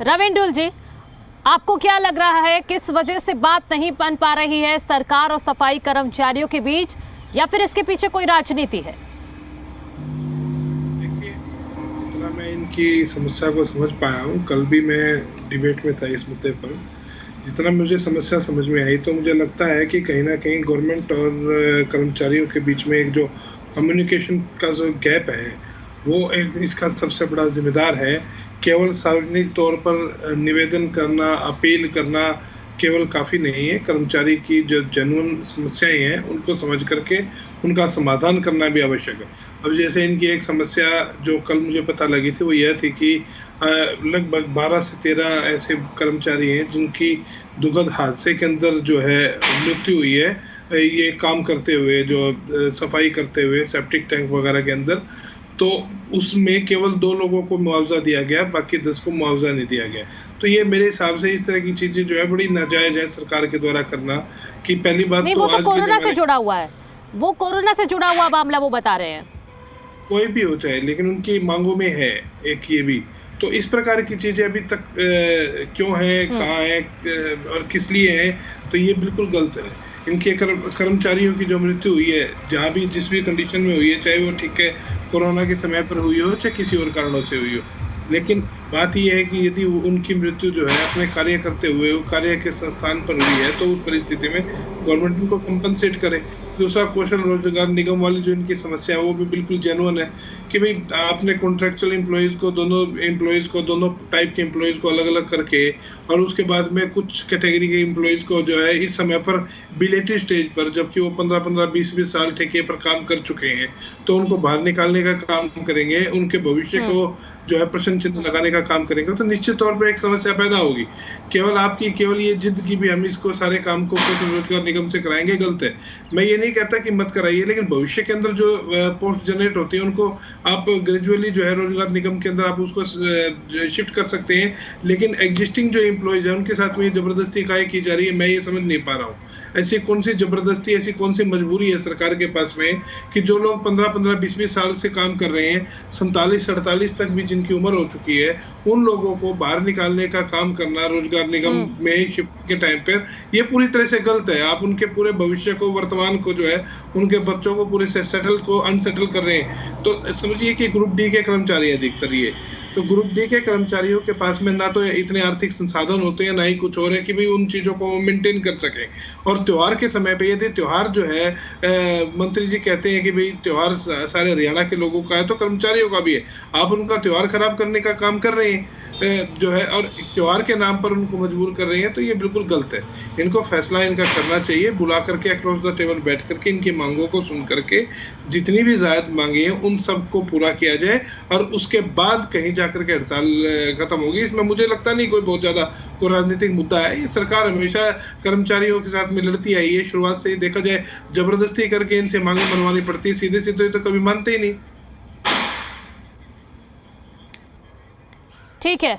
रविंदुल जी, आपको क्या लग रहा है, किस वजह से बात नहीं बन पा रही है सरकार और सफाई कर्मचारियों के बीच, या फिर इसके पीछे कोई राजनीति है? देखिए, जितना मैं इनकी समस्या को समझ पाया हूँ, कल भी मैं डिबेट में था इस मुद्दे पर। जितना मुझे समस्या समझ में आई, तो मुझे लगता है कि कहीं ना कहीं गवर्नमेंट और कर्मचारियों के बीच में एक जो कम्युनिकेशन का जो गैप है, वो एक इसका सबसे बड़ा जिम्मेदार है। केवल सार्वजनिक तौर पर निवेदन करना, अपील करना केवल काफ़ी नहीं है। कर्मचारी की जो जेन्युइन समस्याएं हैं, उनको समझ करके उनका समाधान करना भी आवश्यक है। अब जैसे इनकी एक समस्या जो कल मुझे पता लगी थी, वो यह थी कि लगभग 12 से 13 ऐसे कर्मचारी हैं जिनकी दुखद हादसे के अंदर जो है मृत्यु हुई है, ये काम करते हुए, जो सफाई करते हुए सेप्टिक टैंक वगैरह के अंदर। तो उसमें केवल 2 लोगों को मुआवजा दिया गया, बाकी 10 को मुआवजा नहीं दिया गया। तो ये मेरे हिसाब से इस तरह की चीजें जो है बड़ी नाजायज है सरकार के द्वारा करना। कि पहली बात नहीं, तो वो तो आज कोरोना से जुड़ा हुआ है, वो कोरोना से जुड़ा हुआ मामला वो बता रहे हैं। कोई भी हो चाहे, लेकिन उनकी मांगों में है एक ये भी। तो इस प्रकार की चीजें अभी तक क्यों है, कहाँ है और किस लिए है, तो ये बिल्कुल गलत है। इनके कर्मचारियों की जो मृत्यु हुई है, जहाँ भी जिस भी कंडीशन में हुई है, चाहे वो ठीक है कोरोना के समय पर हुई हो, चाहे किसी और कारणों से हुई हो, लेकिन बात यह है कि यदि उनकी मृत्यु जो है अपने कार्य करते हुए वो कार्य के संस्थान पर हुई है, तो उस परिस्थिति में गवर्नमेंट उनको कंपनसेट करे। दूसरा, कौशल रोजगार निगम वाली जो इनकी समस्या है, वो भी बिल्कुल जेन्युइन है कि भाई आपने कॉन्ट्रेक्चुअल एम्प्लॉयज़ को, दोनों टाइप के एम्प्लॉयज़ को अलग अलग करके, और उसके बाद में कुछ कैटेगरी के एम्प्लॉयज़ को जो है इस समय पर बिलेटेड स्टेज पर, जबकि वो 15-15, 20-20 साल ठेके पर काम कर चुके हैं, तो उनको बाहर निकालने का काम करेंगे, उनके भविष्य को जो है प्रश्न चिन्ह लगाने का काम करेंगे, तो निश्चित तौर पर एक समस्या पैदा होगी। केवल ये जिद की भी हम इसको सारे काम को कौशल रोजगार निगम से कराएंगे, गलत है। मैं ये नहीं कहता कि मत कराइए, लेकिन भविष्य के अंदर जो पोस्ट जनरेट होती है, उनको आप ग्रेजुअली जो है रोजगार निगम के अंदर आप उसको शिफ्ट कर सकते हैं। लेकिन एग्जिस्टिंग जो एम्प्लॉयज है, उनके साथ में ये जबरदस्ती काहे की जा रही है, मैं ये समझ नहीं पा रहा हूँ। ऐसी कौन सी जबरदस्ती, ऐसी कौन सी मजबूरी है सरकार के पास में कि जो लोग 15-15, 20-20 साल से काम कर रहे हैं, 47-48 तक भी जिनकी उम्र हो चुकी है, उन लोगों को बाहर निकालने का काम करना रोजगार निगम में शिफ्ट के टाइम पर, ये पूरी तरह से गलत है। आप उनके पूरे भविष्य को, वर्तमान को जो है, उनके बच्चों को पूरे से सेटल को अनसेटल कर रहे हैं। तो समझिए कि ग्रुप डी के कर्मचारी अधिकतर ये, तो ग्रुप डी के कर्मचारियों के पास में ना तो इतने आर्थिक संसाधन होते हैं, ना ही कुछ और है कि भाई उन चीजों को मेंटेन कर सके। और त्योहार के समय पे, यदि त्योहार जो है मंत्री जी कहते हैं कि भाई त्योहार सारे हरियाणा के लोगों का है, तो कर्मचारियों का भी है, आप उनका त्योहार खराब करने का काम कर रहे हैं जो है, और त्योहार के नाम पर उनको मजबूर कर रहे हैं, तो ये बिल्कुल गलत है। इनको फैसला इनका करना चाहिए, बुला करके अक्रॉस द टेबल बैठ करके इनकी मांगों को सुन करके, जितनी भी जायद मांगे हैं उन सबको पूरा किया जाए, और उसके बाद कहीं जाकर के हड़ताल खत्म होगी। इसमें मुझे लगता नहीं कोई बहुत ज्यादा कोई राजनीतिक मुद्दा है। ये सरकार हमेशा कर्मचारियों के साथ में लड़ती आई है, शुरुआत से ही देखा जाए जबरदस्ती करके इनसे मांगे मनवानी पड़ती है, सीधे सीधे तो कभी मानते ही नहीं। ठीक है।